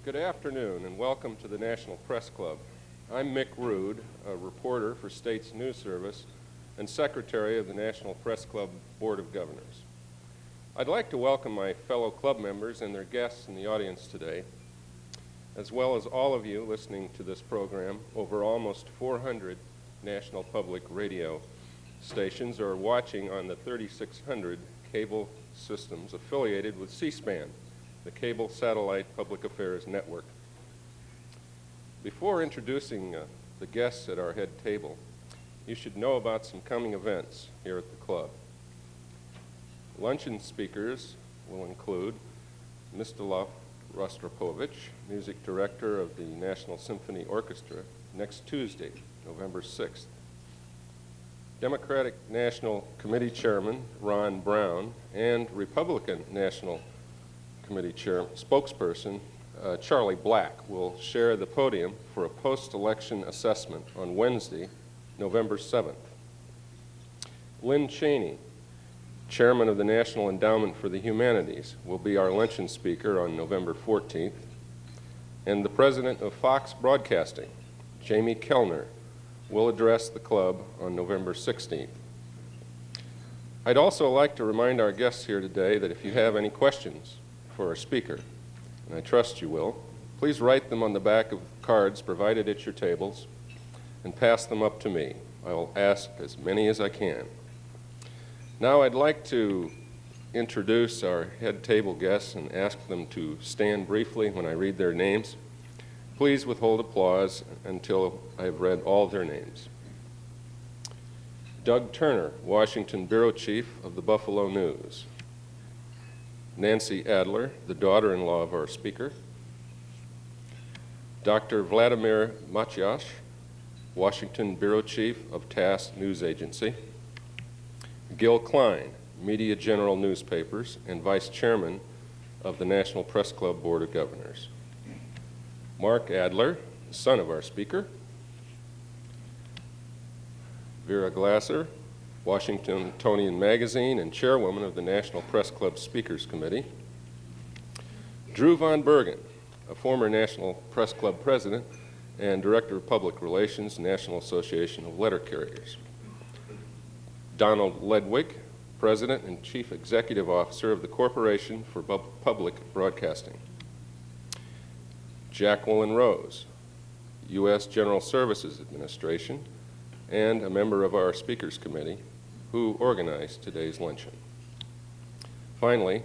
Good afternoon and welcome to the National Press Club. I'm Mick Rood, a reporter for States News Service and Secretary of the National Press Club Board of Governors. I'd like to welcome my fellow club members and their guests in the audience today, as well as all of you listening to this program over almost 400 national public radio stations or watching on the 3,600 cable systems affiliated with C-SPAN, the Cable Satellite Public Affairs Network. Before introducing the guests at our head table, you should know about some coming events here at the club. Luncheon speakers will include Mstislav Rostropovich, music director of the National Symphony Orchestra, next Tuesday, November 6th. Democratic National Committee Chairman Ron Brown and Republican National Committee spokesperson Charlie Black will share the podium for a post-election assessment on Wednesday, November 7th. Lynn Cheney, chairman of the National Endowment for the Humanities, will be our luncheon speaker on November 14th. And the president of Fox Broadcasting, Jamie Kellner, will address the club on November 16th. I'd also like to remind our guests here today that if you have any questions for our speaker, and I trust you will, please write them on the back of cards provided at your tables and pass them up to me. I will ask as many as I can. Now I'd like to introduce our head table guests and ask them to stand briefly when I read their names. Please withhold applause until I've read all their names. Doug Turner, Washington Bureau Chief of the Buffalo News. Nancy Adler, the daughter-in-law of our speaker. Dr. Vladimir Matyash, Washington Bureau Chief of TASS News Agency. Gil Klein, Media General Newspapers and Vice Chairman of the National Press Club Board of Governors. Mark Adler, the son of our speaker. Vera Glasser, Washingtonian Magazine and chairwoman of the National Press Club Speakers Committee. Drew Von Bergen, a former National Press Club president and director of public relations, National Association of Letter Carriers. Donald Ledwig, president and chief executive officer of the Corporation for Public Broadcasting. Jacqueline Rose, U.S. General Services Administration, and a member of our Speakers Committee, who organized today's luncheon. Finally,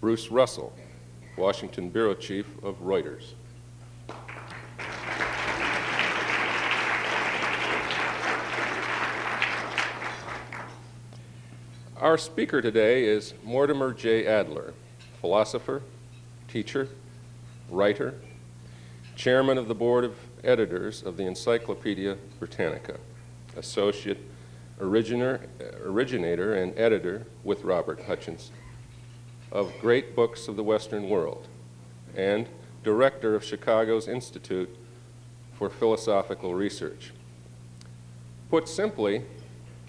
Bruce Russell, Washington Bureau Chief of Reuters. Our speaker today is Mortimer J. Adler, philosopher, teacher, writer, chairman of the board of editors of the Encyclopedia Britannica, associate originator and editor with Robert Hutchinson of Great Books of the Western World, and director of Chicago's Institute for Philosophical Research. Put simply,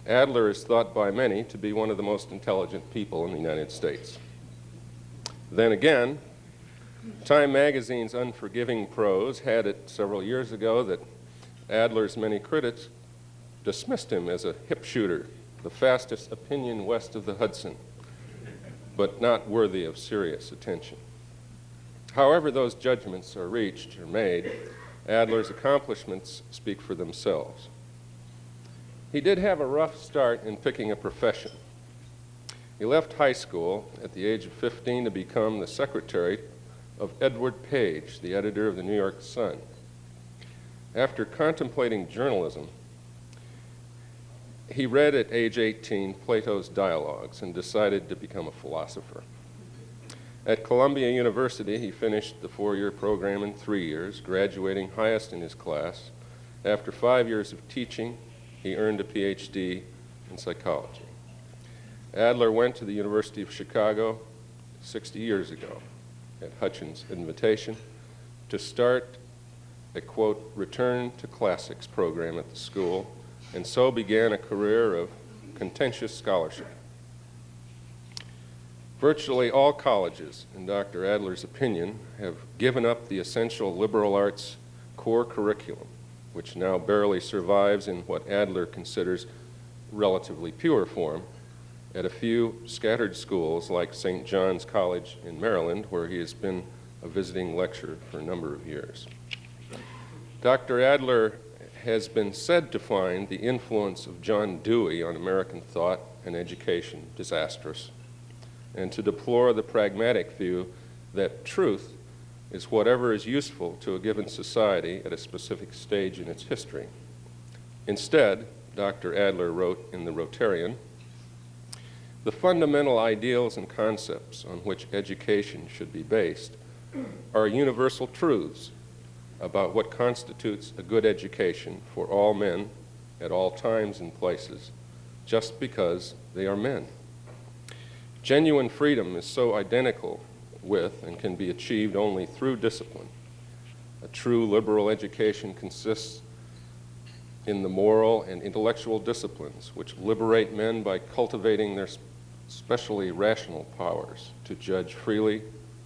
Adler is thought by many to be one of the most intelligent people in the United States. Then again, Time magazine's unforgiving prose had it several years ago that Adler's many critics dismissed him as a hip shooter, the fastest opinion west of the Hudson, but not worthy of serious attention. However those judgments are reached or made, Adler's accomplishments speak for themselves. He did have a rough start in picking a profession. He left high school at the age of 15 to become the secretary of Edward Page, the editor of the New York Sun. After contemplating journalism, he read at age 18 Plato's Dialogues and decided to become a philosopher. At Columbia University, he finished the 4-year program in 3 years, graduating highest in his class. After 5 years of teaching, he earned a PhD in psychology. Adler went to the University of Chicago 60 years ago at Hutchins' invitation to start a, quote, return to classics program at the school, and so began a career of contentious scholarship. Virtually all colleges, in Dr. Adler's opinion, have given up the essential liberal arts core curriculum, which now barely survives in what Adler considers relatively pure form, at a few scattered schools like St. John's College in Maryland, where he has been a visiting lecturer for a number of years. Dr. Adler has been said to find the influence of John Dewey on American thought and education disastrous, and to deplore the pragmatic view that truth is whatever is useful to a given society at a specific stage in its history. Instead, Dr. Adler wrote in the Rotarian, "The fundamental ideals and concepts on which education should be based are universal truths about what constitutes a good education for all men at all times and places, just because they are men. Genuine freedom is so identical with and can be achieved only through discipline. A true liberal education consists in the moral and intellectual disciplines which liberate men by cultivating their specially rational powers to judge freely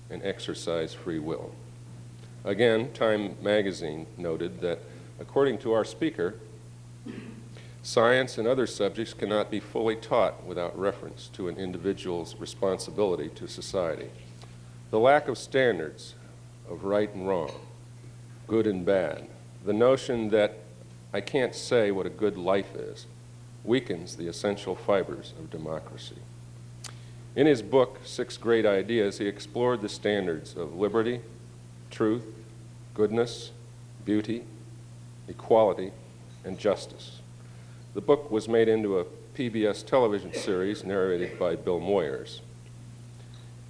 and exercise free will." Again, Time magazine noted that, according to our speaker, science and other subjects cannot be fully taught without reference to an individual's responsibility to society. The lack of standards of right and wrong, good and bad, the notion that I can't say what a good life is, weakens the essential fibers of democracy. In his book, 6 Great Ideas, he explored the standards of liberty, truth, goodness, beauty, equality, and justice. The book was made into a PBS television series narrated by Bill Moyers.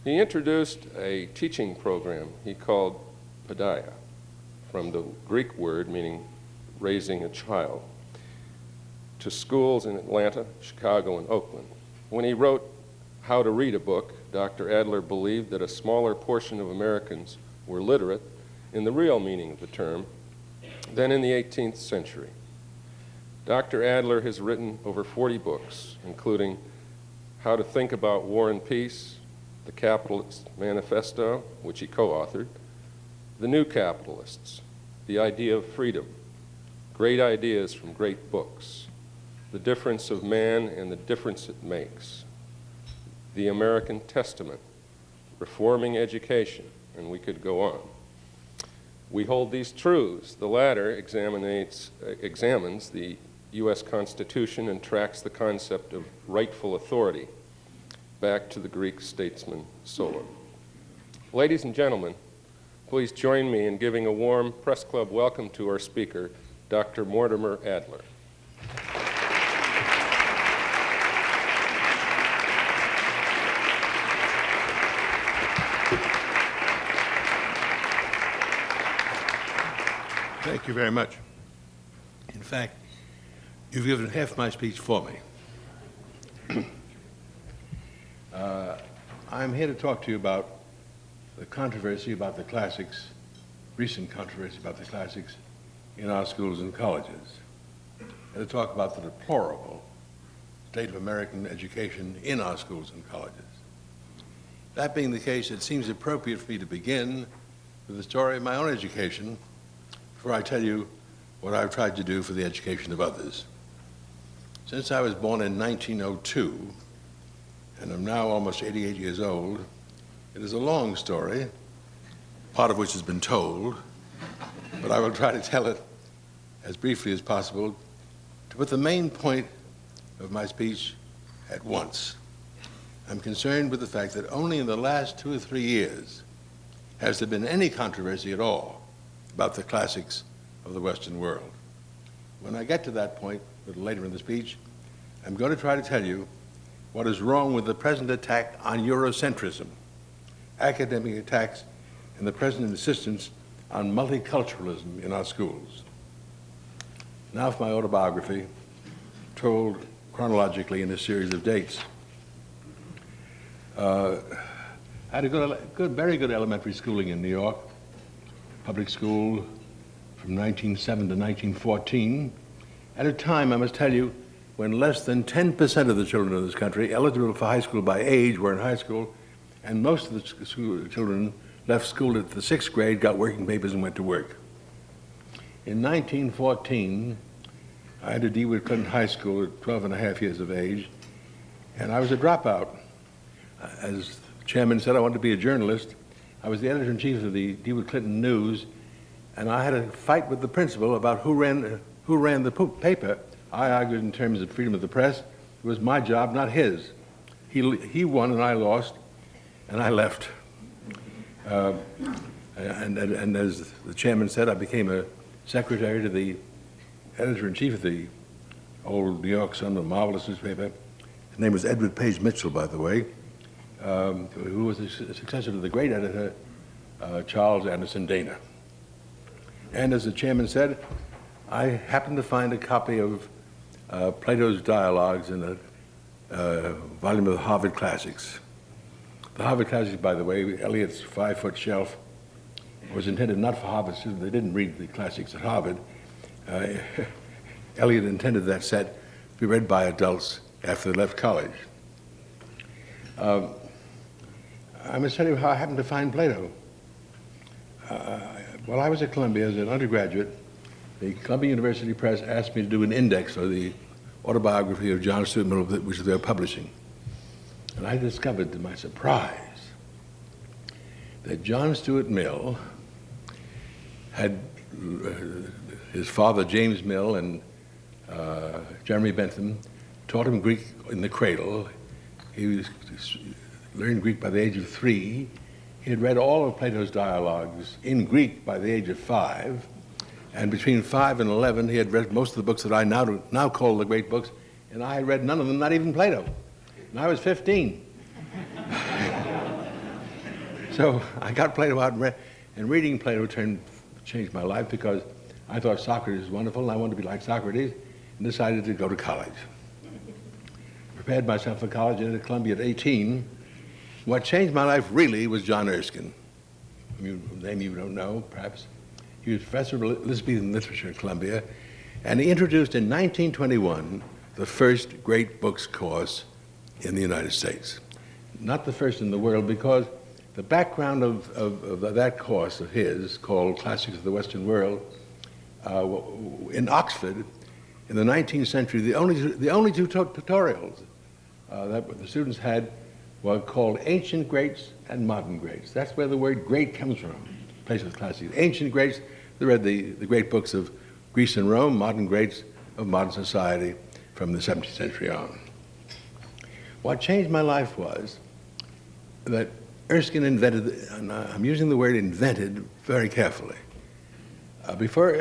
He introduced a teaching program he called Paideia, from the Greek word meaning raising a child, to schools in Atlanta, Chicago, and Oakland. When he wrote How to Read a Book, Dr. Adler believed that a smaller portion of Americans were literate in the real meaning of the term than in the 18th century. Dr. Adler has written over 40 books, including How to Think About War and Peace, The Capitalist Manifesto, which he co-authored, The New Capitalists, The Idea of Freedom, Great Ideas from Great Books, The Difference of Man and the Difference It Makes, The American Testament, Reforming Education, and we could go on. We hold these truths. The latter examines the U.S. Constitution and tracks the concept of rightful authority back to the Greek statesman Solon. Ladies and gentlemen, please join me in giving a warm press club welcome to our speaker, Dr. Mortimer Adler. Thank you very much. In fact, you've given half my speech for me. I'm here to talk to you about the controversy about the classics, recent controversy about the classics in our schools and colleges, and to talk about the deplorable state of American education in our schools and colleges. That being the case, it seems appropriate for me to begin with the story of my own education before I tell you what I've tried to do for the education of others. Since I was born in 1902, and I'm now almost 88 years old, it is a long story, part of which has been told, but I will try to tell it as briefly as possible to put the main point of my speech at once. I'm concerned with the fact that only in the last 2 or 3 years has there been any controversy at all about the classics of the Western world. When I get to that point, a little later in the speech, I'm going to try to tell you what is wrong with the present attack on Eurocentrism, academic attacks, and the present insistence on multiculturalism in our schools. Now for my autobiography, told chronologically in a series of dates. I had a very good elementary schooling in New York, public school from 1907 to 1914, at a time, I must tell you, when less than 10% of the children of this country eligible for high school by age were in high school And most of the children left school at the 6th grade, got working papers, and went to work. In 1914, I had to deal with Clinton High School at 12 and a half years of age, and I was a dropout. As the chairman said, I wanted to be a journalist. I was the editor-in-chief of the DeWitt Clinton News, and I had a fight with the principal about who ran the paper. I argued in terms of freedom of the press. It was my job, not his. He won and I lost, and I left. And as the chairman said, I became a secretary to the editor-in-chief of the old New York Sun, a marvelous newspaper. His name was Edward Page Mitchell, by the way, who was a successor to the great editor, Charles Anderson Dana. And as the chairman said, I happened to find a copy of Plato's Dialogues in a volume of the Harvard Classics. The Harvard Classics, by the way, Eliot's 5-foot shelf, was intended not for Harvard students. They didn't read the classics at Harvard. Eliot intended that set to be read by adults after they left college. I must tell you how I happened to find Plato. While I was at Columbia as an undergraduate, the Columbia University Press asked me to do an index for the autobiography of John Stuart Mill, which they were publishing. And I discovered, to my surprise, that John Stuart Mill had his father, James Mill, and Jeremy Bentham taught him Greek in the cradle. He learned Greek by the age of 3. He had read all of Plato's dialogues in Greek by the age of 5. And between 5 and 11, he had read most of the books that I now call the great books, and I had read none of them, not even Plato. And I was 15. So I got Plato out and read, and reading Plato changed my life because I thought Socrates was wonderful, and I wanted to be like Socrates, and decided to go to college. Prepared myself for college and at Columbia at 18. What changed my life really was John Erskine. A name you don't know, perhaps. He was professor of Elizabethan literature at Columbia, and he introduced in 1921 the first great books course in the United States. Not the first in the world, because the background of that course of his, called Classics of the Western World, in Oxford, in the 19th century, the only two tutorials that the students had were called Ancient Greats and Modern Greats. That's where the word great comes from, place of classics. Ancient Greats, they read the great books of Greece and Rome, modern greats of modern society from the 17th century on. What changed my life was that Erskine invented, and I'm using the word invented very carefully. Before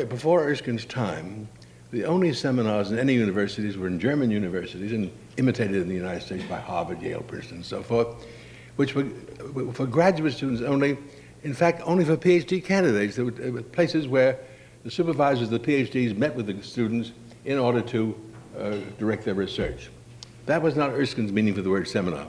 Erskine's time, the only seminars in any universities were in German universities and imitated in the United States by Harvard, Yale, Princeton, and so forth, which were for graduate students only, in fact, only for PhD candidates. There were places where the supervisors of the PhDs met with the students in order to direct their research. That was not Erskine's meaning for the word seminar.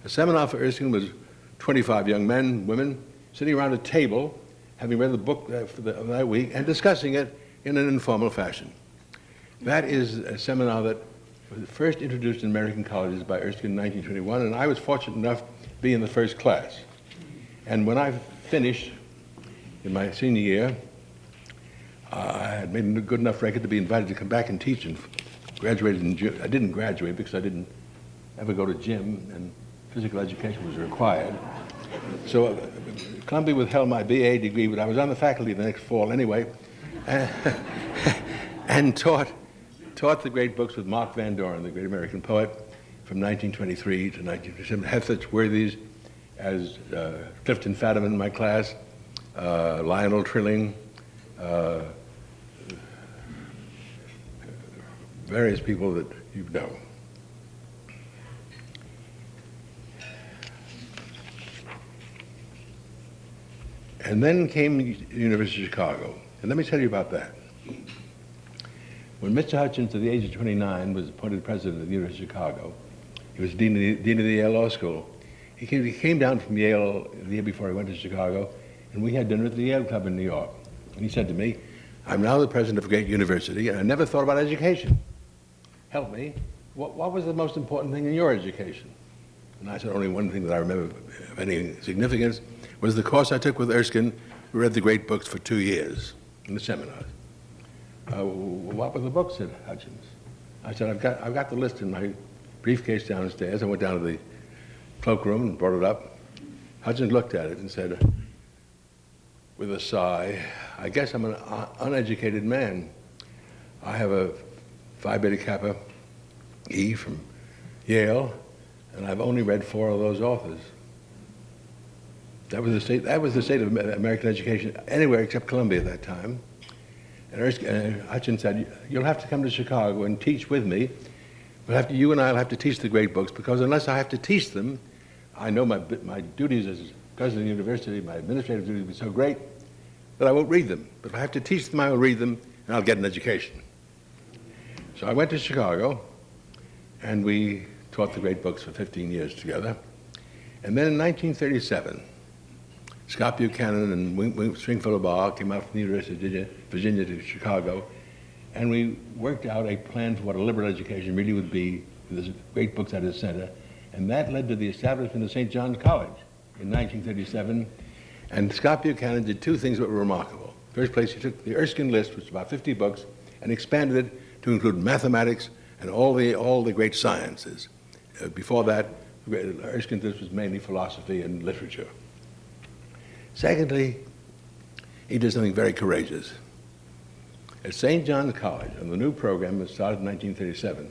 A seminar for Erskine was 25 young men, women, sitting around a table, having read the book of that week, and discussing it in an informal fashion. That is a seminar that was first introduced in American colleges by Erskine in 1921, and I was fortunate enough to be in the first class. And when I finished in my senior year, I had made a good enough record to be invited to come back and teach, and graduated in June. I didn't graduate because I didn't ever go to gym, and physical education was required. So Columbia withheld my BA degree, but I was on the faculty the next fall anyway, and taught the great books with Mark Van Doren, the great American poet, from 1923 to 1927. Had such worthies as Clifton Fadiman in my class, Lionel Trilling, various people that you know. And then came the University of Chicago. And let me tell you about that. When Mr. Hutchins, at the age of 29, was appointed president of the University of Chicago, he was dean of the Yale Law School. He came down from Yale the year before he went to Chicago, and we had dinner at the Yale Club in New York. And he said to me, "I'm now the president of a great university, and I never thought about education. Help me. What was the most important thing in your education?" and I said only one thing that I remember of any significance was the course I took with Erskine. We read the great books for 2 years in the seminars. What were the books, said Hutchins. I said, I've got the list in my briefcase downstairs. I went down to the cloakroom and brought it up. Hutchins looked at it and said, with a sigh, I guess I'm an uneducated man. I have a Phi Beta Kappa E from Yale, and I've only read 4 of those authors. That was the state of American education anywhere except Columbia at that time. And Hutchins said, you'll have to come to Chicago and teach with me. You and I will have to teach the great books, because unless I have to teach them, I know my duties as president of the university, my administrative duties will be so great that I won't read them. But if I have to teach them, I will read them, and I'll get an education. So I went to Chicago, and we taught the great books for 15 years together. And then in 1937, Scott Buchanan and Stringfellow Ball came out from the University of Virginia to Chicago, and we worked out a plan for what a liberal education really would be, with the great books at its center, and that led to the establishment of St. John's College in 1937. And Scott Buchanan did 2 things that were remarkable. First place, he took the Erskine list, which was about 50 books, and expanded it to include mathematics and all the great sciences. Before that, Erskine's list was mainly philosophy and literature. Secondly, he did something very courageous. At St. John's College, on the new program that started in 1937,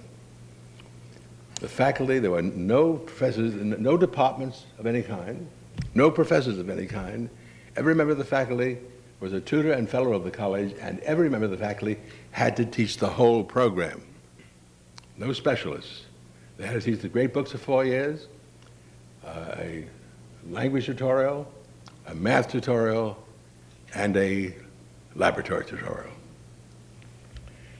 the faculty, there were no professors, no departments of any kind, no professors of any kind. Every member of the faculty was a tutor and fellow of the college, and every member of the faculty had to teach the whole program. No specialists. They had to teach the great books for 4 years, a language tutorial, a math tutorial, and a laboratory tutorial.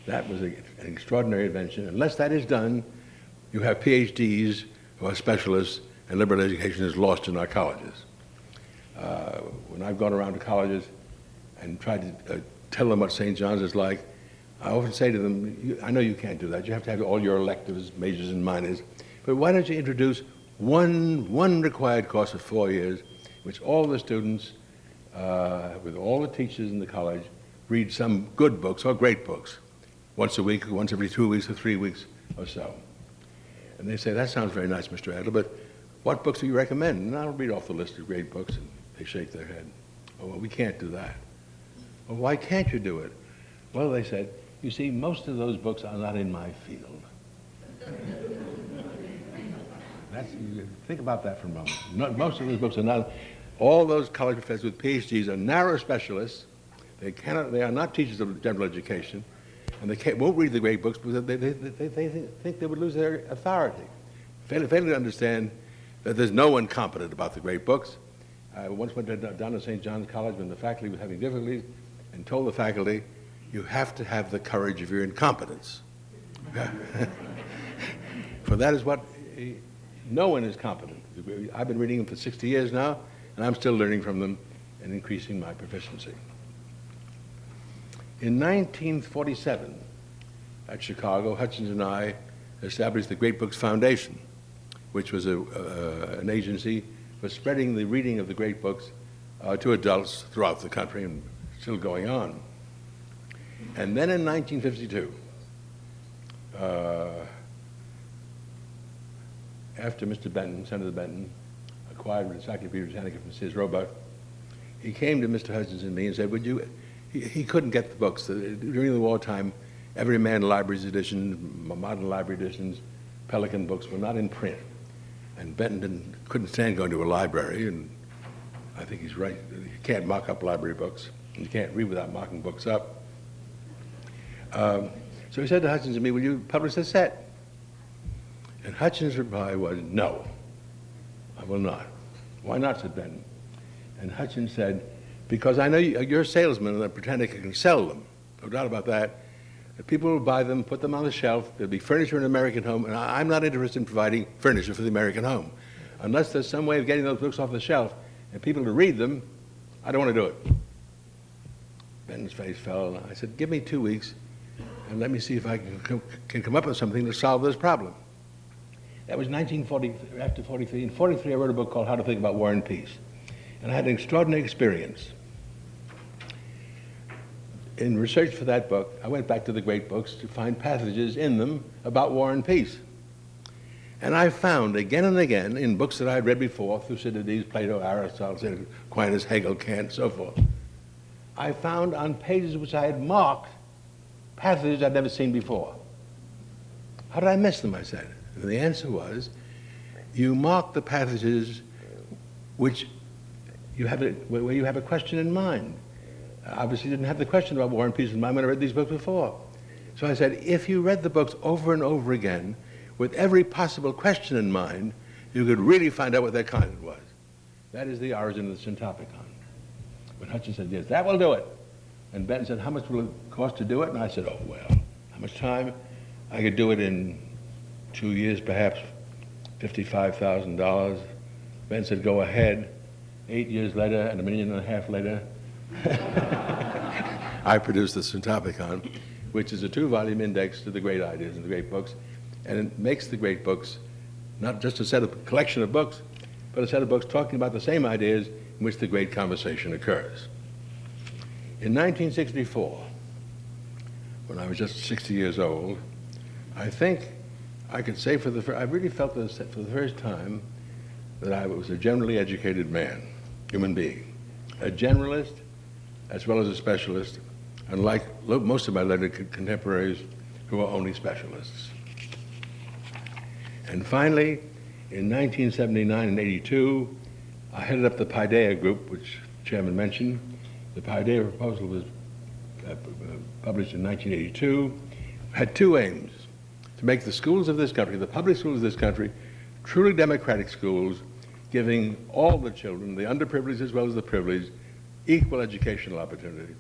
That was an extraordinary invention. Unless that is done, you have PhDs who are specialists, and liberal education is lost in our colleges. When I've gone around to colleges and tried to tell them what St. John's is like, I often say to them, I know you can't do that. You have to have all your electives, majors and minors. But why don't you introduce one required course of 4 years, which all the students, with all the teachers in the college, read some good books or great books, once a week, once every 2 weeks or 3 weeks or so. And they say, that sounds very nice, Mr. Adler, but what books do you recommend? And I'll read off the list of great books, and they shake their head. Oh, well, we can't do that. Well, why can't you do it? Well, they said, you see, most of those books are not in my field. Think about that for a moment. Most of those books are not. All those college professors with PhDs are narrow specialists. They are not teachers of general education, and they won't read the great books because they think they would lose their authority. Failing to understand that there's no one competent about the great books. I once went down to St. John's College when the faculty was having difficulties and told the faculty, you have to have the courage of your incompetence. For that is what, no one is competent. I've been reading them for 60 years now, and I'm still learning from them and increasing my proficiency. In 1947, at Chicago, Hutchins and I established the Great Books Foundation, which was an agency for spreading the reading of the great books to adults throughout the country, and still going on. And then in 1952, after Mr. Benton, Senator Benton, acquired the Encyclopedia Britannica from Sears Roebuck, he came to Mr. Hutchins and me and said, would you, he couldn't get the books. During the wartime, Every Man Library's edition, modern library editions, Pelican books were not in print. And Benton couldn't stand going to a library, and I think he's right. You can't mock up library books. You can't read without mocking books up. So he said to Hutchins and me, will you publish a set? And Hutchins' reply was, no, I will not. Why not, said Benton. And Hutchins said, because I know you're a salesman and that Britannica can sell them, no doubt about that. That people will buy them, put them on the shelf, there'll be furniture in an American home, and I'm not interested in providing furniture for the American home. Unless there's some way of getting those books off the shelf and people to read them, I don't want to do it. Benton's face fell, and I said, give me 2 weeks, and let me see if I can come up with something to solve this problem. That was 1940, after 43. In 43, I wrote a book called How to Think About War and Peace. And I had an extraordinary experience. In research for that book, I went back to the great books to find passages in them about war and peace. And I found again and again in books that I had read before, Thucydides, Plato, Aristotle, Aquinas, Hegel, Kant, so forth, I found on pages which I had marked passages I'd never seen before. How did I miss them, I said. And the answer was, you mark the passages which you have where you have a question in mind. I obviously didn't have the question about war and peace in mind when I read these books before. So I said, if you read the books over and over again, with every possible question in mind, you could really find out what their content was. That is the origin of the Syntopicon. When Hutchins said, yes, that will do it. And Benton said, how much will it cost to do it? And I said, oh, well, how much time? I could do it in 2 years, perhaps $55,000. Ben said, go ahead. 8 years later, and $1.5 million later, I produced the Syntopicon, which is a 2-volume index to the great ideas and the great books. And it makes the great books not just a collection of books, but a set of books talking about the same ideas in which the great conversation occurs. In 1964, when I was just 60 years old, I think I could say I really felt this for the first time that I was a generally educated man, human being, a generalist as well as a specialist, unlike most of my later contemporaries who are only specialists. And finally, in 1979 and 82, I headed up the Paideia group, which the chairman mentioned. The Paideia proposal was published in 1982, had 2 aims: to make the schools of this country, the public schools of this country, truly democratic schools, giving all the children, the underprivileged as well as the privileged, equal educational opportunity,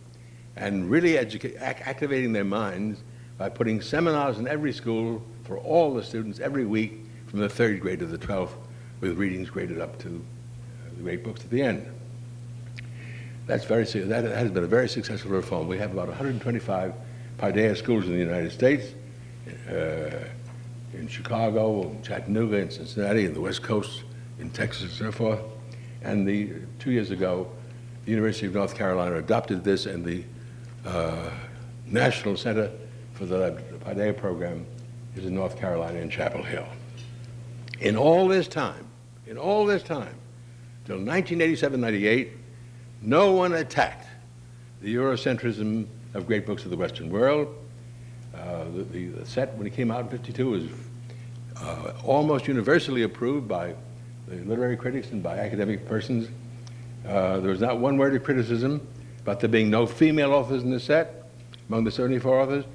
and really activating their minds by putting seminars in every school for all the students every week from the 3rd grade to the 12th, with readings graded up to the great books at the end. That has been a very successful reform. We have about 125 Paideia schools in the United States, in Chicago, in Chattanooga, in Cincinnati, in the West Coast, in Texas, and so forth. And 2 years ago, the University of North Carolina adopted this, and the National Center for the Paideia program is in North Carolina in Chapel Hill. In all this time, till 1987-98, no one attacked the Eurocentrism of great books of the Western world. The set, when it came out in '52, was almost universally approved by the literary critics and by academic persons. There was not one word of criticism about there being no female authors in the set among the 74 authors,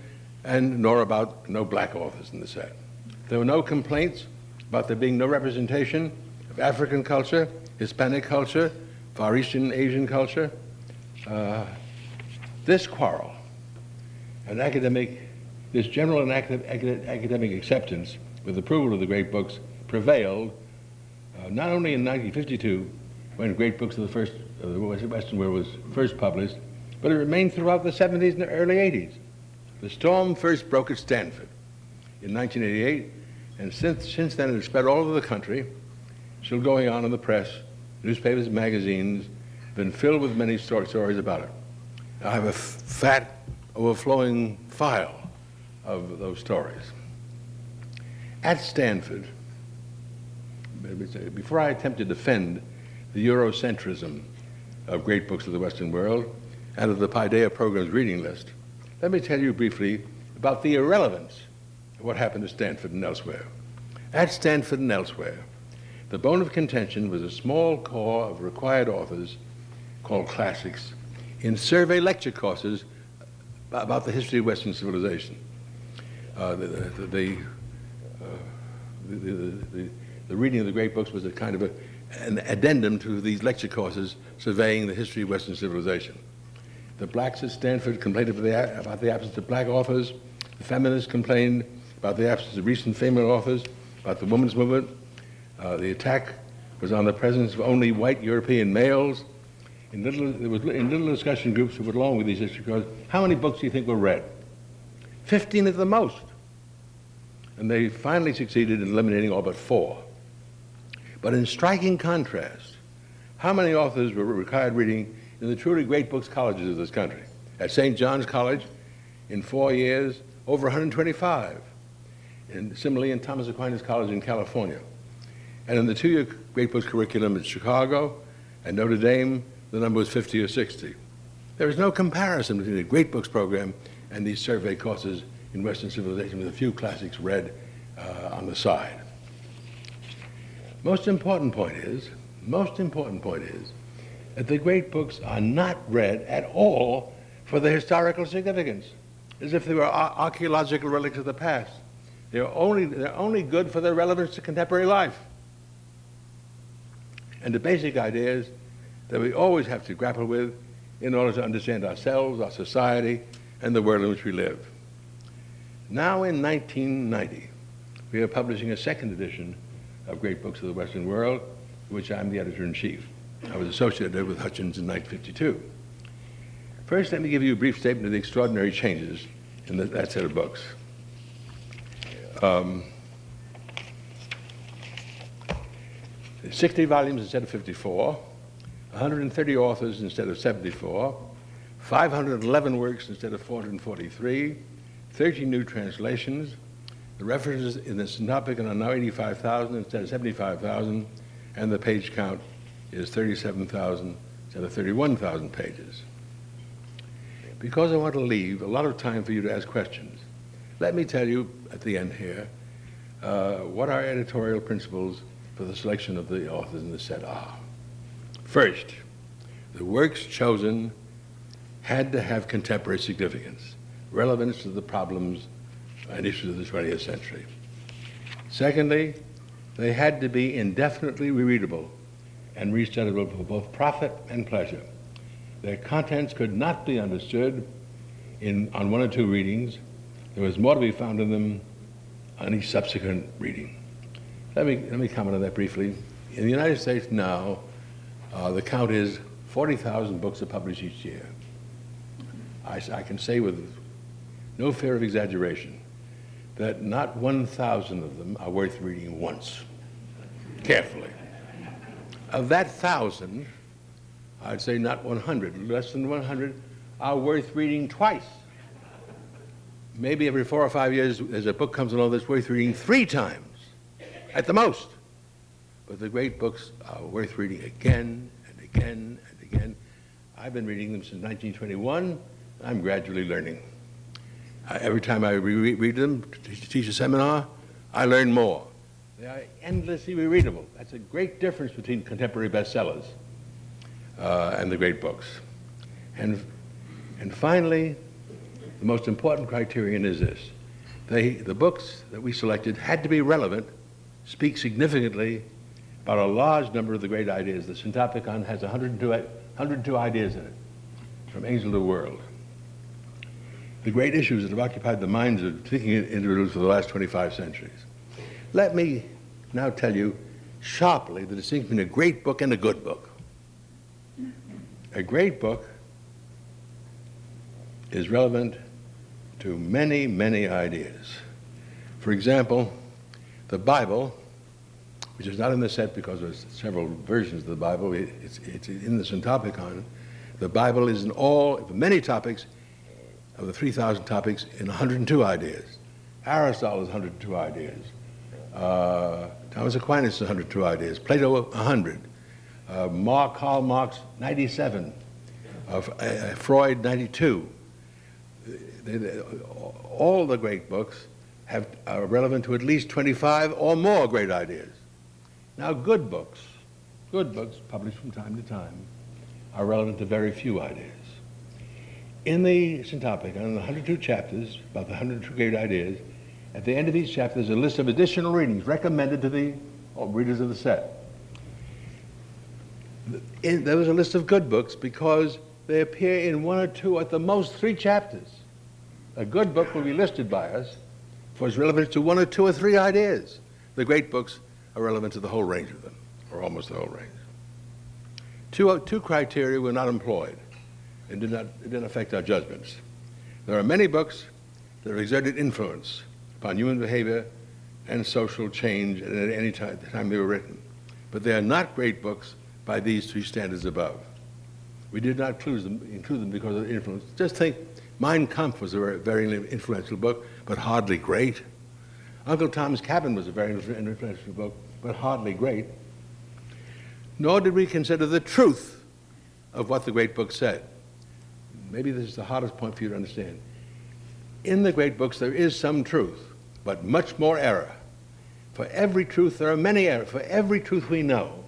and nor about no black authors in the set. There were no complaints about there being no representation of African culture, Hispanic culture, Far Eastern Asian culture. This quarrel and this general and academic acceptance with approval of the great books prevailed not only in 1952, when Great Books of the Western World was first published, but it remained throughout the 70s and the early 80s. The storm first broke at Stanford in 1988, and since then it has spread all over the country, still going on in the press, newspapers, magazines, been filled with many stories about it. I have a fat, overflowing file of those stories. At Stanford, before I attempt to defend the Eurocentrism of great books of the Western world and of the Paideia program's reading list, let me tell you briefly about the irrelevance of what happened at Stanford and elsewhere. At Stanford and elsewhere, the bone of contention was a small core of required authors called classics in survey lecture courses about the history of Western civilization. The reading of the great books was a kind of an addendum to these lecture courses surveying the history of Western civilization. The blacks at Stanford complained about the absence of black authors. The feminists complained about the absence of recent female authors, about the women's movement. The attack was on the presence of only white European males. In little discussion groups that went along with these history courses, how many books do you think were read? 15 at the most. and they finally succeeded in eliminating all but 4. But in striking contrast, how many authors were required reading in the truly great books colleges of this country? At St. John's College, in 4 years, over 125. And similarly in Thomas Aquinas College in California. And in the 2-year great books curriculum at Chicago and Notre Dame, the number was 50 or 60. There is no comparison between the great books program and these survey courses in Western civilization with a few classics read on the side. Most important point is that the great books are not read at all for their historical significance, as if they were archaeological relics of the past. They're only good for their relevance to contemporary life. And the basic ideas that we always have to grapple with in order to understand ourselves, our society, and the world in which we live. Now in 1990, we are publishing a second edition of Great Books of the Western World, of which I'm the editor-in-chief. I was associated with Hutchins in 1952. First, let me give you a brief statement of the extraordinary changes in that set of books. 60 volumes instead of 54, 130 authors instead of 74, 511 works instead of 443, 30 new translations. The references in the Syntopicon are now 85,000 instead of 75,000, and the page count is 37,000 instead of 31,000 pages. Because I want to leave a lot of time for you to ask questions, let me tell you at the end here what our editorial principles for the selection of the authors in the set are. First, the works chosen had to have contemporary significance, relevance to the problems and issues of the 20th century. Secondly, they had to be indefinitely rereadable and restudiable for both profit and pleasure. Their contents could not be understood on 1 or 2 readings. There was more to be found in them on each subsequent reading. Let me comment on that briefly. In the United States now, the count is 40,000 books are published each year. I can say with no fear of exaggeration that not 1,000 of them are worth reading once, carefully. Of that 1,000, I'd say not 100, less than 100 are worth reading twice. Maybe every 4 or 5 years, as a book comes along that's worth reading 3 times, at the most. But the great books are worth reading again and again and again. I've been reading them since 1921. I'm gradually learning. Every time I reread them to teach a seminar, I learn more. They are endlessly rereadable. That's a great difference between contemporary bestsellers and the great books. And finally, the most important criterion is this. The books that we selected had to be relevant, speak significantly about a large number of the great ideas. The Syntopicon has 102 ideas in it, from angel to world. The great issues that have occupied the minds of thinking individuals for the last 25 centuries. Let me now tell you sharply the distinction between a great book and a good book. A great book is relevant to many, many ideas. For example, the Bible, which is not in the set because there's several versions of the Bible, it's in the Syntopicon. The Bible is in all, for many topics, of the 3,000 topics, in 102 ideas. Aristotle has 102 ideas. Thomas Aquinas has 102 ideas. Plato, 100. Karl Marx, 97. Freud, 92. All the great books are relevant to at least 25 or more great ideas. Now, good books published from time to time, are relevant to very few ideas. In the Syntopicon, in the 102 chapters, about the 102 great ideas, at the end of each chapter, there's a list of additional readings recommended to the readers of the set. There was a list of good books because they appear in 1 or 2, at the most 3 chapters. A good book will be listed by us for its relevance to 1 or 2 or 3 ideas. The great books are relevant to the whole range of them, or almost the whole range. Two criteria were not employed and didn't affect our judgments. There are many books that have exerted influence upon human behavior and social change at any time, the time they were written. But they are not great books by these three standards above. We did not include them because of the influence. Just think, Mein Kampf was a very influential book, but hardly great. Uncle Tom's Cabin was a very influential book, but hardly great. Nor did we consider the truth of what the great book said. Maybe this is the hardest point for you to understand. In the great books, there is some truth, but much more error. For every truth, there are many errors. For every truth we know,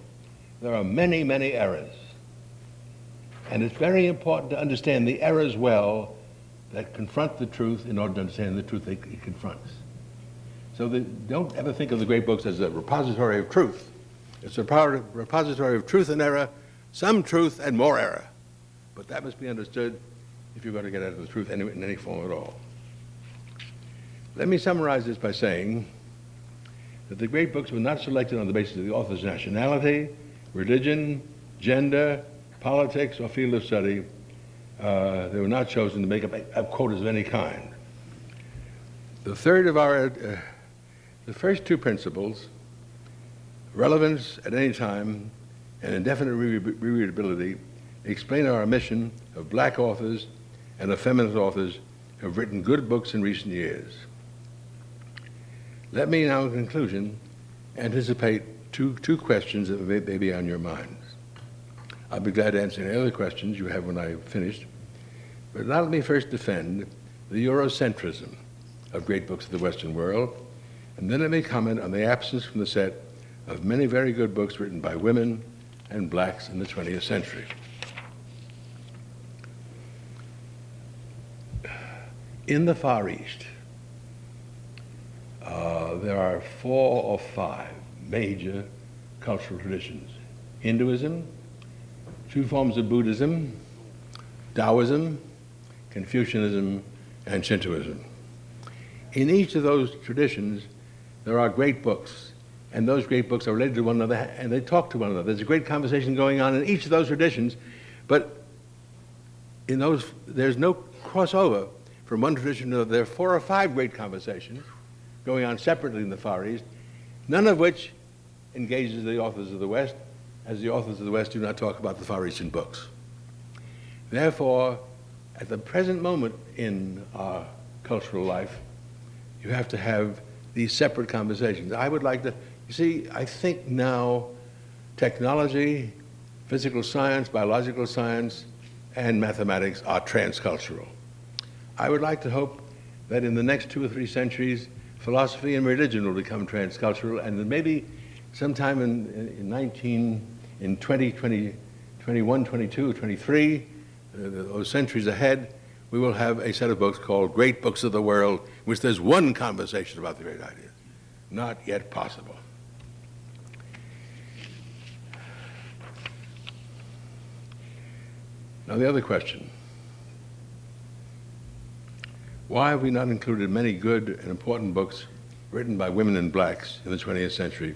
there are many, many errors. And it's very important to understand the errors well that confront the truth in order to understand the truth it confronts. So don't ever think of the great books as a repository of truth. It's a repository of truth and error, some truth and more error. But that must be understood if you're going to get at the truth in any form at all. Let me summarize this by saying that the great books were not selected on the basis of the author's nationality, religion, gender, politics, or field of study. They were not chosen to make up quotas of any kind. The first two principles, relevance at any time and indefinite rereadability, explain our omission of black authors and of feminist authors who have written good books in recent years. Let me now, in conclusion, anticipate two questions that may be on your minds. I'll be glad to answer any other questions you have when I've finished, but now let me first defend the Eurocentrism of great books of the Western world, and then let me comment on the absence from the set of many very good books written by women and blacks in the 20th century. In the Far East, there are 4 or 5 major cultural traditions. Hinduism, 2 forms of Buddhism, Taoism, Confucianism, and Shintoism. In each of those traditions, there are great books, and those great books are related to one another, and they talk to one another. There's a great conversation going on in each of those traditions, but in those, there's no crossover from one tradition to another. There are 4 or 5 great conversations going on separately in the Far East, none of which engages the authors of the West, as the authors of the West do not talk about the Far Eastern books. Therefore, at the present moment in our cultural life, you have to have these separate conversations. I would like to, you see, I think now technology, physical science, biological science, and mathematics are transcultural. I would like to hope that in the next 2 or 3 centuries, philosophy and religion will become transcultural, and then maybe sometime in 21, 22, 23, those centuries ahead, we will have a set of books called Great Books of the World, in which there's one conversation about the great ideas. Not yet possible. Now the other question. Why have we not included many good and important books written by women and blacks in the 20th century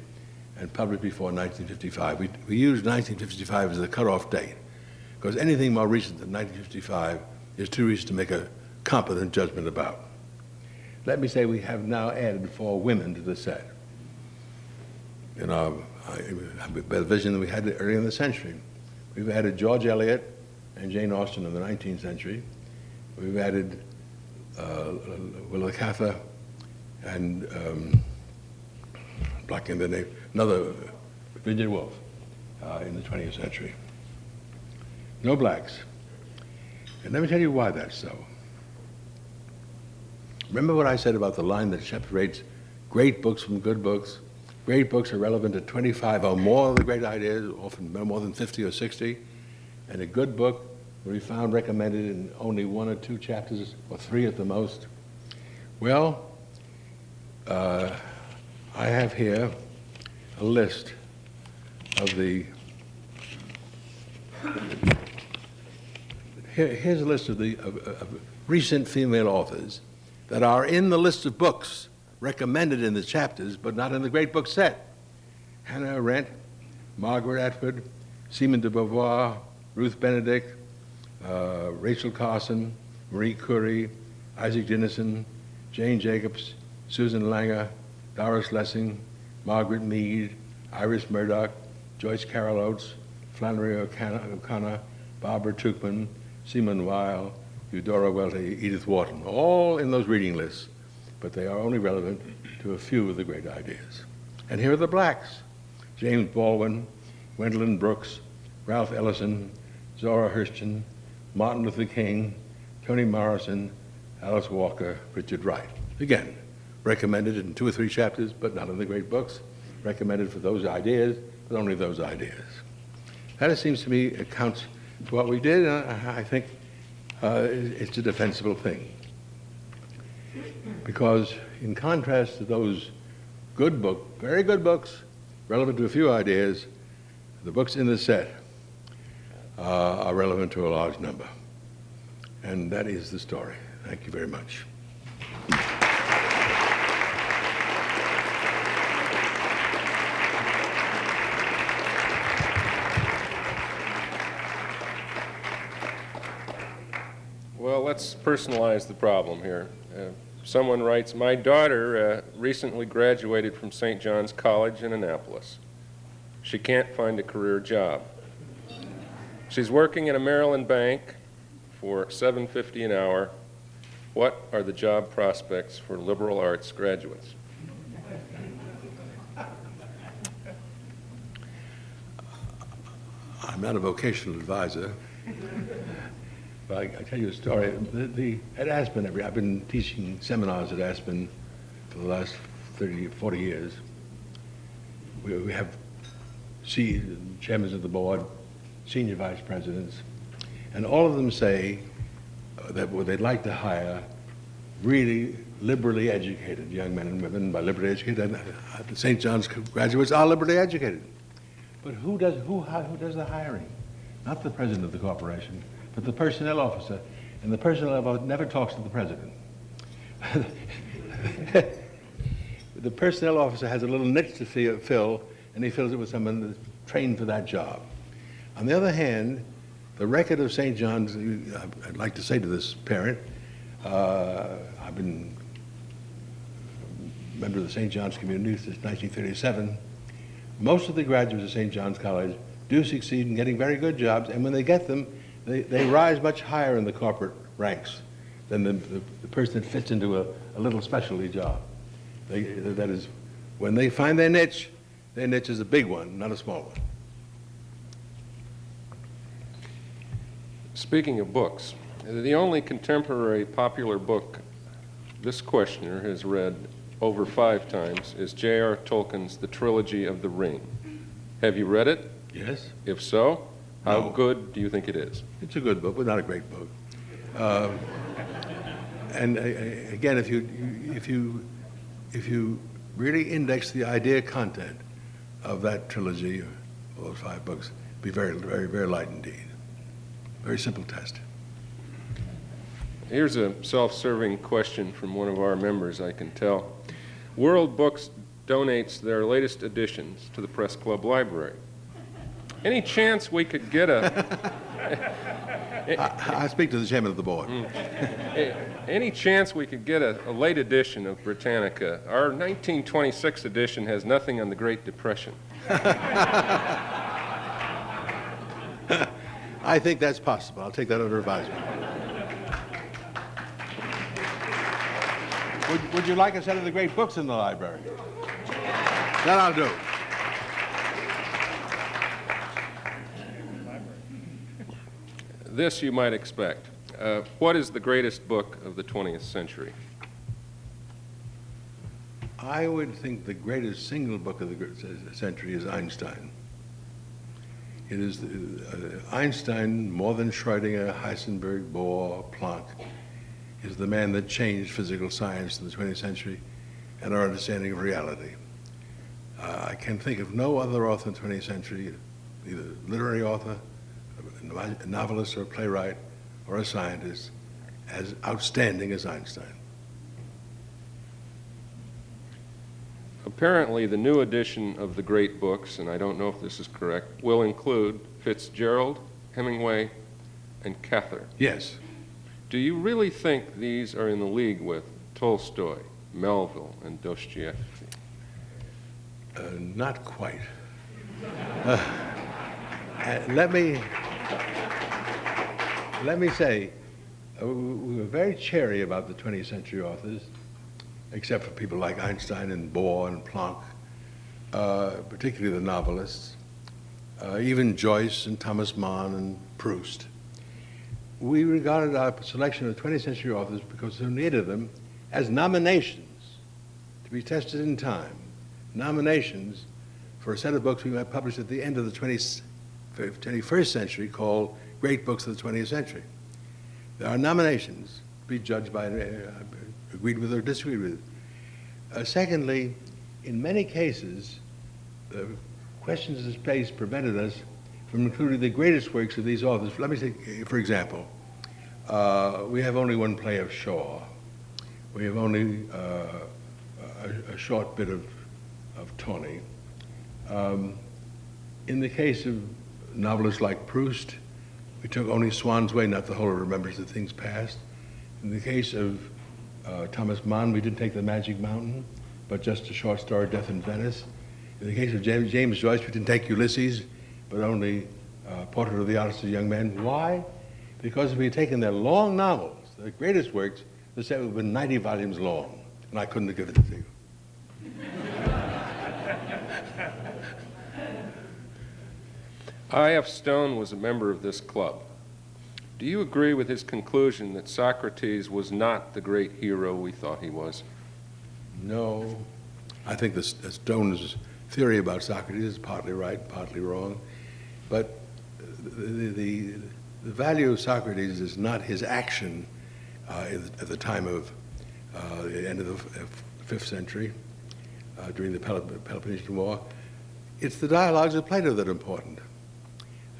and published before 1955? We used 1955 as the cutoff date, because anything more recent than 1955 is too recent to make a competent judgment about. Let me say we have now added 4 women to the set. In our vision that we had earlier in the century. We've added George Eliot and Jane Austen in the 19th century. We've added Willa Cather and blocking the name, another Virginia Woolf in the 20th century. No blacks. And let me tell you why that's so. Remember what I said about the line that separates great books from good books? Great books are relevant to 25 or more of the great ideas, often more than 50 or 60. And a good book will be found recommended in only 1 or 2 chapters, or 3 at the most. Well, I have here a list of the, here's a list of recent female authors that are in the list of books recommended in the chapters, but not in the great book set. Hannah Arendt, Margaret Atwood, Simone de Beauvoir, Ruth Benedict, Rachel Carson, Marie Curie, Isaac Dinesen, Jane Jacobs, Susan Langer, Doris Lessing, Margaret Mead, Iris Murdoch, Joyce Carol Oates, Flannery O'Connor, Barbara Tuchman, Simone Weil, Eudora Welty, Edith Wharton, all in those reading lists, but they are only relevant to a few of the great ideas. And here are the blacks: James Baldwin, Gwendolyn Brooks, Ralph Ellison, Zora Hurston, Martin Luther King, Toni Morrison, Alice Walker, Richard Wright. Again, recommended in 2 or 3 chapters, but not in the great books. Recommended for those ideas, but only those ideas. That, it seems to me, accounts for what we did, and I think it's a defensible thing. Because in contrast to those good books, very good books, relevant to a few ideas, the books in the set are relevant to a large number. And that is the story. Thank you very much. Well, let's personalize the problem here. Someone writes, my daughter recently graduated from St. John's College in Annapolis. She can't find a career job. She's working in a Maryland bank for $7.50 an hour. What are the job prospects for liberal arts graduates? I'm not a vocational advisor, but I tell you a story. At Aspen, I've been teaching seminars at Aspen for the last 30, 40 years. We have chairmen of the board, senior vice presidents, and all of them say that they'd like to hire really liberally educated young men and women. By liberally educated, the St. John's graduates are liberally educated. But who does the hiring? Not the president of the corporation, but the personnel officer. And the personnel officer never talks to the president. The personnel officer has a little niche to fill, and he fills it with someone that's trained for that job. On the other hand, the record of St. John's, I'd like to say to this parent, I've been a member of the St. John's community since 1937. Most of the graduates of St. John's College do succeed in getting very good jobs, and when they get them, they rise much higher in the corporate ranks than the person that fits into a little specialty job. That is, when they find their niche is a big one, not a small one. Speaking of books, the only contemporary popular book this questioner has read over 5 times is J.R. Tolkien's The Trilogy of the Ring. Have you read it? Yes. If so, how No. good do you think it is? It's a good book, but not a great book. And again, if you really index the idea content of that trilogy, or those 5 books, it'd be very, very, very light indeed. Very simple test. Here's a self-serving question from one of our members, I can tell. World Books donates their latest editions to the Press Club Library. Any chance we could get a... I speak to the chairman of the board. Any chance we could get a late edition of Britannica? Our 1926 edition has nothing on the Great Depression. I think that's possible. I'll take that under advisement. Would you like a set of the great books in the library? That I'll do. This you might expect. What is the greatest book of the 20th century? I would think the greatest single book of the century is Einstein. It is Einstein, more than Schrödinger, Heisenberg, Bohr, Planck, is the man that changed physical science in the 20th century and our understanding of reality. I can think of no other author in the 20th century, either literary author, a novelist or a playwright or a scientist, as outstanding as Einstein. Apparently, the new edition of the great books, and I don't know if this is correct, will include Fitzgerald, Hemingway, and Cather. Yes. Do you really think these are in the league with Tolstoy, Melville, and Dostoevsky? Not quite. Let me say, we were very chary about the 20th century authors, except for people like Einstein and Bohr and Planck, particularly the novelists, even Joyce and Thomas Mann and Proust. We regarded our selection of 20th century authors, because so many of them, as nominations to be tested in time, nominations for a set of books we might publish at the end of the 21st century called Great Books of the 20th Century. There are nominations to be judged by, agreed with or disagreed with. Secondly, in many cases, the questions of space prevented us from including the greatest works of these authors. Let me say, for example, we have only one play of Shaw. We have only a short bit of Tawney. In the case of novelists like Proust, we took only Swann's Way, not the whole of Remembrance of Things Past. In the case of Thomas Mann, we didn't take The Magic Mountain, but just a short story, Death in Venice. In the case of James Joyce, we didn't take Ulysses, but only Portrait of the Honest Young Man. Why? Because if we had taken their long novels, their greatest works, the set would have been 90 volumes long, and I couldn't have given it to you. I.F. Stone was a member of this club. Do you agree with his conclusion that Socrates was not the great hero we thought he was? No. I think Stone's theory about Socrates is partly right, partly wrong. But the value of Socrates is not his action at the time of the end of the 5th century, during the Peloponnesian War. It's the dialogues of Plato that are important.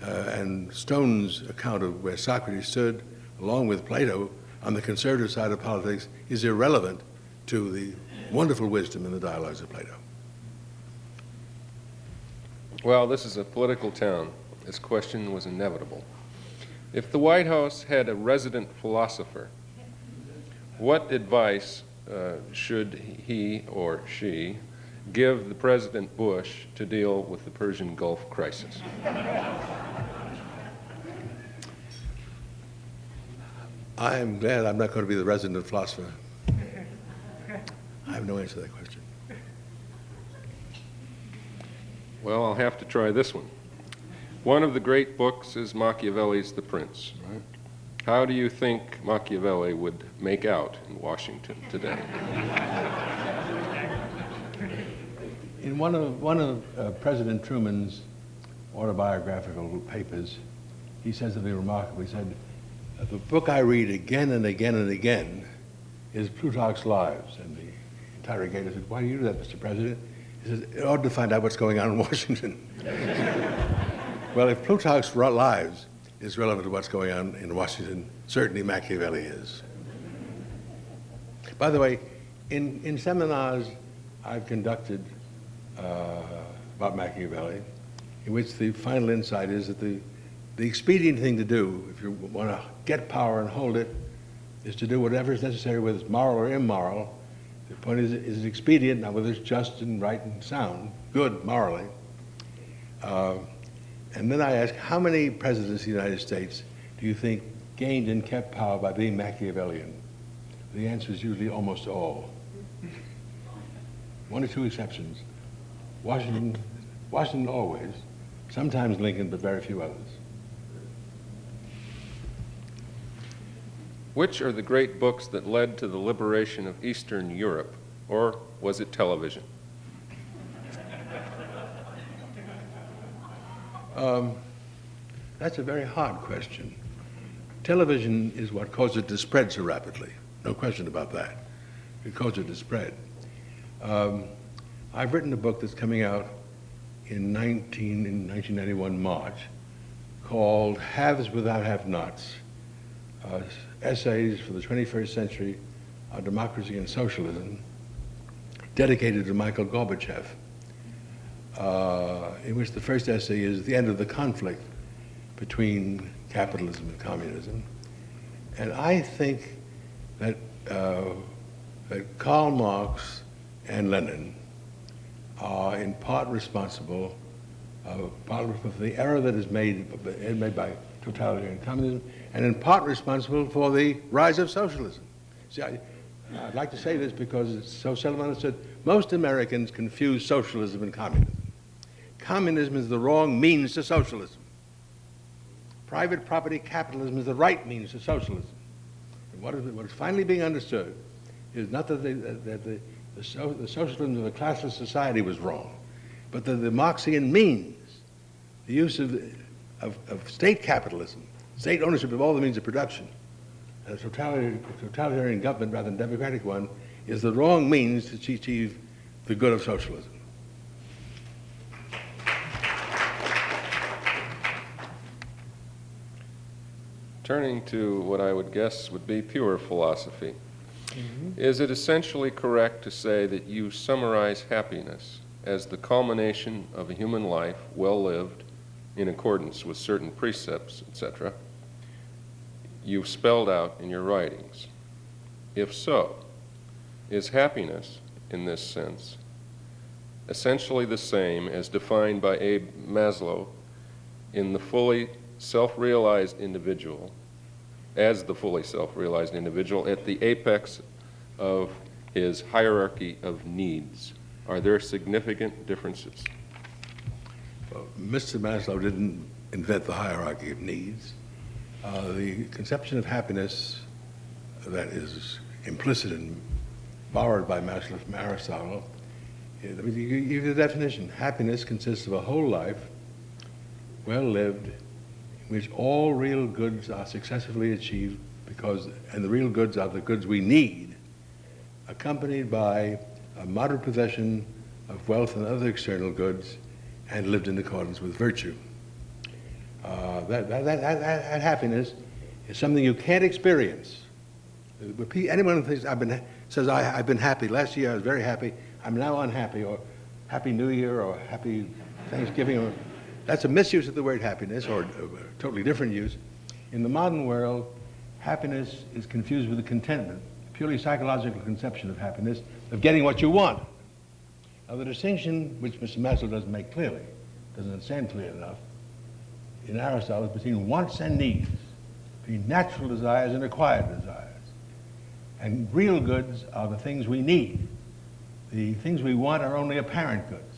And Stone's account of where Socrates stood, along with Plato, on the conservative side of politics, is irrelevant to the wonderful wisdom in the dialogues of Plato. Well, this is a political town. This question was inevitable. If the White House had a resident philosopher, what advice should he or she give the President Bush to deal with the Persian Gulf crisis? I am glad I'm not going to be the resident philosopher. I have no answer to that question. Well, I'll have to try this one. One of the great books is Machiavelli's The Prince. Right. How do you think Machiavelli would make out in Washington today? In one of President Truman's autobiographical papers, he says something remarkable. He said, the book I read again and again and again is Plutarch's Lives. And the interrogator said, why do you do that, Mr. President? He says, in order to find out what's going on in Washington. Well, if Plutarch's Lives is relevant to what's going on in Washington, certainly Machiavelli is. By the way, in seminars I've conducted about Machiavelli, in which the final insight is that the expedient thing to do, if you want to get power and hold it, is to do whatever is necessary, whether it's moral or immoral. The point is it expedient, not whether it's just and right and sound, good morally. And then I ask, how many presidents of the United States do you think gained and kept power by being Machiavellian? The answer is usually almost all. One or two exceptions. Washington always, sometimes Lincoln, but very few others. Which are the great books that led to the liberation of Eastern Europe, or was it television? That's a very hard question. Television is what caused it to spread so rapidly. No question about that. It caused it to spread. I've written a book that's coming out in 1991 March called Haves Without Have-Nots, Essays for the 21st Century on Democracy and Socialism, dedicated to Michael Gorbachev, in which the first essay is the end of the conflict between capitalism and communism. And I think that Karl Marx and Lenin are in part responsible for the error that is made by totalitarian communism, and in part responsible for the rise of socialism. See, I'd like to say this because it's so seldom understood. Most Americans confuse socialism and communism. Communism is the wrong means to socialism. Private property capitalism is the right means to socialism. And what is finally being understood is not that the socialism of a classless society was wrong, but that the Marxian means, the use of state capitalism, state ownership of all the means of production, and a totalitarian government rather than democratic one, is the wrong means to achieve the good of socialism. Turning to what I would guess would be pure philosophy, is it essentially correct to say that you summarize happiness as the culmination of a human life well lived in accordance with certain precepts, etc., you've spelled out in your writings? If so, is happiness, in this sense, essentially the same as defined by Abe Maslow in the fully self-realized individual, as the fully self-realized individual at the apex of his hierarchy of needs? Are there significant differences? Well, Mr. Maslow didn't invent the hierarchy of needs. The conception of happiness that is implicit and borrowed by Maslow from Aristotle, let me give you the definition. Happiness consists of a whole life, well lived, in which all real goods are successfully achieved and the real goods are the goods we need, accompanied by a moderate possession of wealth and other external goods, and lived in accordance with virtue. That happiness is something you can't experience. Anyone who thinks says I've been happy. Last year I was very happy. I'm now unhappy, or Happy New Year, or Happy Thanksgiving, or that's a misuse of the word happiness, or a totally different use. In the modern world, happiness is confused with the contentment, a purely psychological conception of happiness, of getting what you want. Now, the distinction, which Mr. Maslow doesn't make clearly, doesn't understand clearly enough, in Aristotle is between wants and needs, between natural desires and acquired desires. And real goods are the things we need. The things we want are only apparent goods.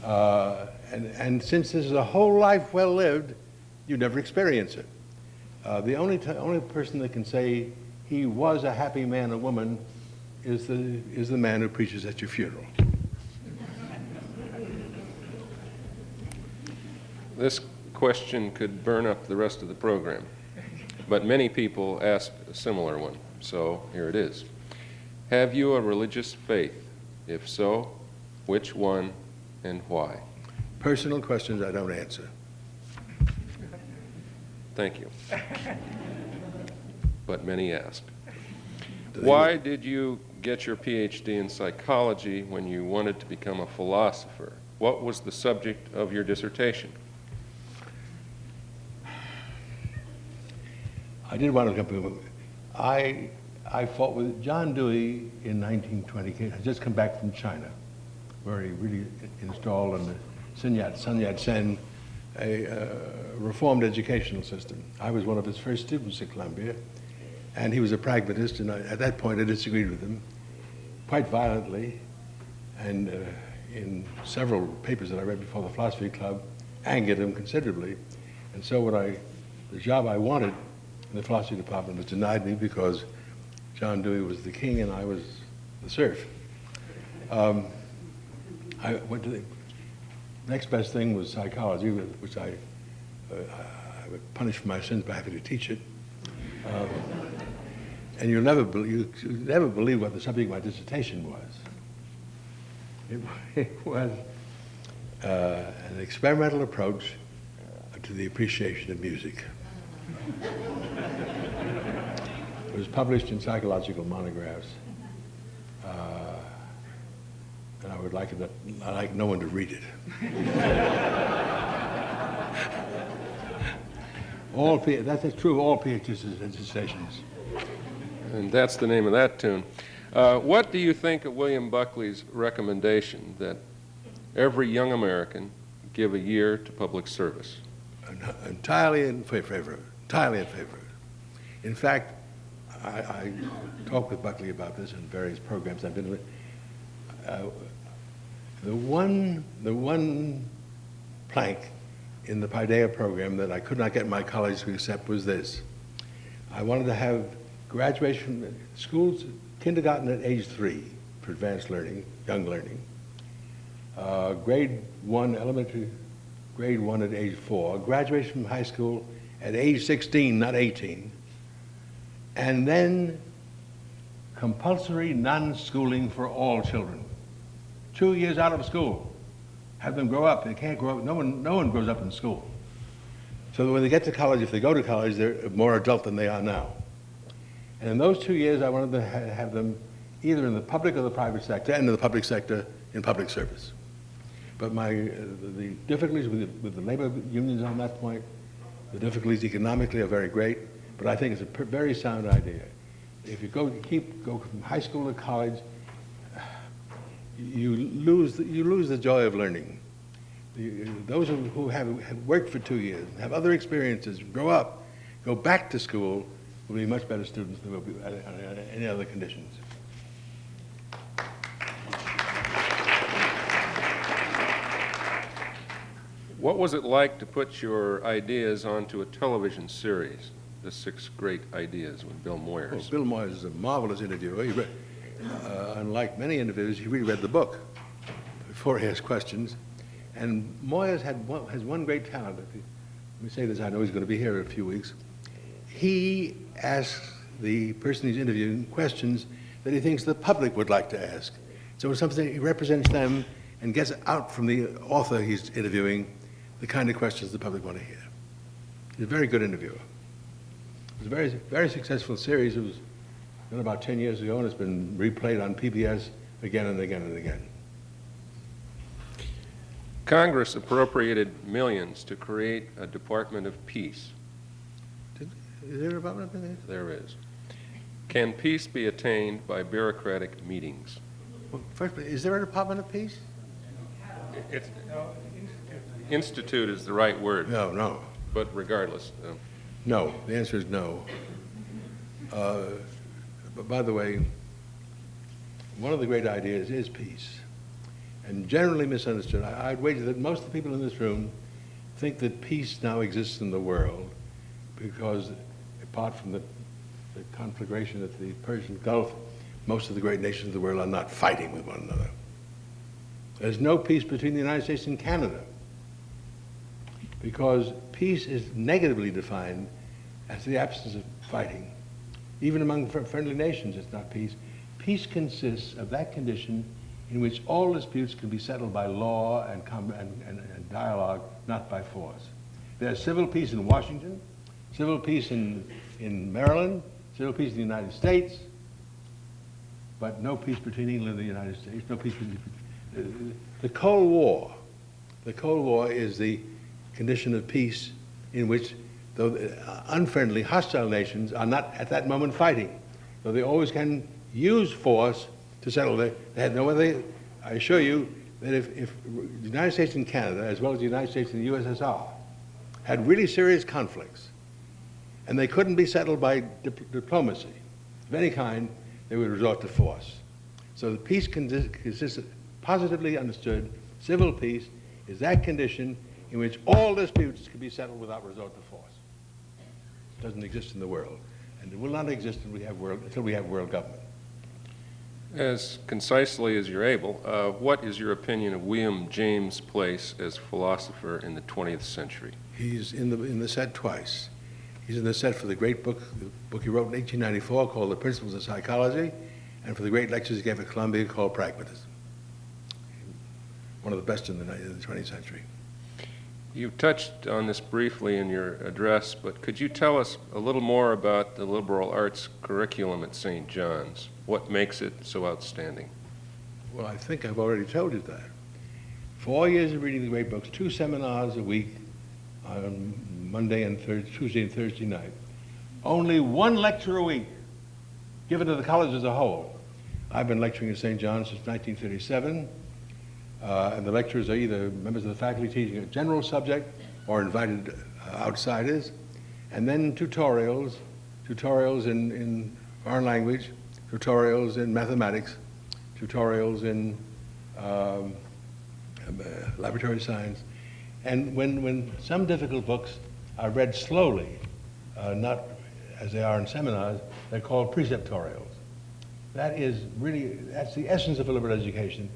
And since this is a whole life well lived, you never experience it. The only person that can say he was a happy man or woman is the man who preaches at your funeral. This question could burn up the rest of the program, but many people ask a similar one, so here it is. Have you a religious faith? If so, which one and why? Personal questions I don't answer. Thank you. But many ask. Why did you get your PhD in psychology when you wanted to become a philosopher? What was the subject of your dissertation? I did want to come. I fought with John Dewey in 1920. He had just come back from China, where he really installed in the Sun Yat-sen a reformed educational system. I was one of his first students at Columbia, and he was a pragmatist, and at that point I disagreed with him quite violently, and in several papers that I read before the Philosophy Club, angered him considerably. And so the job I wanted in the philosophy department was denied me because John Dewey was the king and I was the serf. Next best thing was psychology, which I was punished for my sins by having to teach it. And you'll never believe what the subject of my dissertation was. It was an experimental approach to the appreciation of music. It was published in psychological monographs, and I would like no one to read it. That's true of all PhD dissertations. And that's the name of that tune. What do you think of William Buckley's recommendation that every young American give a year to public service? Entirely in favor. Entirely in favor. In fact, I talked with Buckley about this in various programs I've been with. The one plank in the Paideia program that I could not get my college to accept was this. I wanted to have graduation schools, kindergarten at age 3 for advanced learning, young learning, grade 1 elementary, grade 1 at age 4, graduation from high school at age 16, not 18, and then compulsory non-schooling for all children. 2 years out of school. Have them grow up. They can't grow up. No one grows up in school. So that when they get to college, if they go to college, they're more adult than they are now. And in those 2 years, I wanted to have them either in the public or the private sector, and in the public sector in public service. But the difficulties with the labor unions on that point, the difficulties economically are very great, but I think it's a very sound idea. If you go from high school to college, you lose the joy of learning. Those who have worked for 2 years, have other experiences, grow up, go back to school, will be much better students than will be under any other conditions. What was it like to put your ideas onto a television series, The 6 Great Ideas with Bill Moyers? Well, Bill Moyers is a marvelous interviewer. He read, unlike many interviewers, he really read the book before he asked questions. And Moyers has one great talent. Let me say this, I know he's going to be here in a few weeks. He asks the person he's interviewing questions that he thinks the public would like to ask. So it's something he represents them and gets out from the author he's interviewing the kind of questions the public want to hear. He's a very good interviewer. It was a very, very successful series. It was done about 10 years ago, and it's been replayed on PBS again and again and again. Congress appropriated millions to create a Department of Peace. Is there a Department of Peace? There is. Can peace be attained by bureaucratic meetings? Well, first, is there a Department of Peace? Institute is the right word. No. But regardless. No. The answer is no. But by the way, one of the great ideas is peace, and generally misunderstood. I'd wager that most of the people in this room think that peace now exists in the world because, apart from the conflagration at the Persian Gulf, most of the great nations of the world are not fighting with one another. There's no peace between the United States and Canada because peace is negatively defined as the absence of fighting. Even among friendly nations, it's not peace. Peace consists of that condition in which all disputes can be settled by law and dialogue, not by force. There's civil peace in Washington, civil peace in Maryland, civil peace in the United States, but no peace between England and the United States, no peace between the Cold War. The Cold War is the condition of peace in which, though unfriendly, hostile nations are not at that moment fighting, though they always can use force to settle it. They had no other. I assure you that if the United States and Canada, as well as the United States and the USSR, had really serious conflicts, and they couldn't be settled by diplomacy of any kind, they would resort to force. So the peace consists of, positively understood, civil peace is that condition in which all disputes can be settled without resort to force. It doesn't exist in the world, and it will not exist until we have world government. As concisely as you're able, what is your opinion of William James' place as philosopher in the 20th century? He's in the set twice. He's in the set for the great book, the book he wrote in 1894 called The Principles of Psychology, and for the great lectures he gave at Columbia called Pragmatism. One of the best in the 20th century. You touched on this briefly in your address, but could you tell us a little more about the liberal arts curriculum at St. John's? What makes it so outstanding? Well, I think I've already told you that. 4 years of reading the great books, 2 seminars a week on Monday and Tuesday and Thursday night. Only 1 lecture a week given to the college as a whole. I've been lecturing at St. John's since 1937, and the lecturers are either members of the faculty teaching a general subject or invited outsiders, and then tutorials in foreign language, tutorials in mathematics, tutorials in laboratory science. And when some difficult books are read slowly, not as they are in seminars, they're called preceptorials. That is really, that's the essence of a liberal education.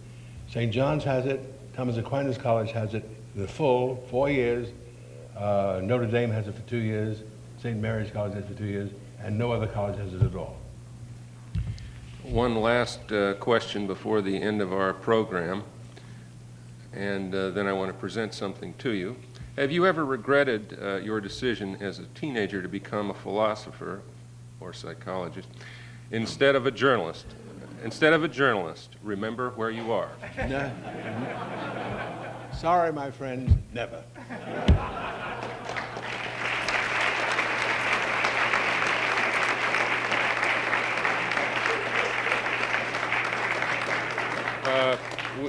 St. John's has it, Thomas Aquinas College has it, the full 4 years, Notre Dame has it for 2 years, St. Mary's College has it for 2 years, and no other college has it at all. One last question before the end of our program, and then I want to present something to you. Have you ever regretted your decision as a teenager to become a philosopher or psychologist instead of a journalist? Instead of a journalist, remember where you are. No. Sorry, my friend, never.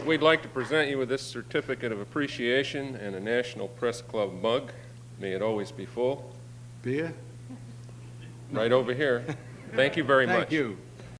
We'd like to present you with this certificate of appreciation and a National Press Club mug. May it always be full. Beer? Right over here. Thank you very much. Thank you.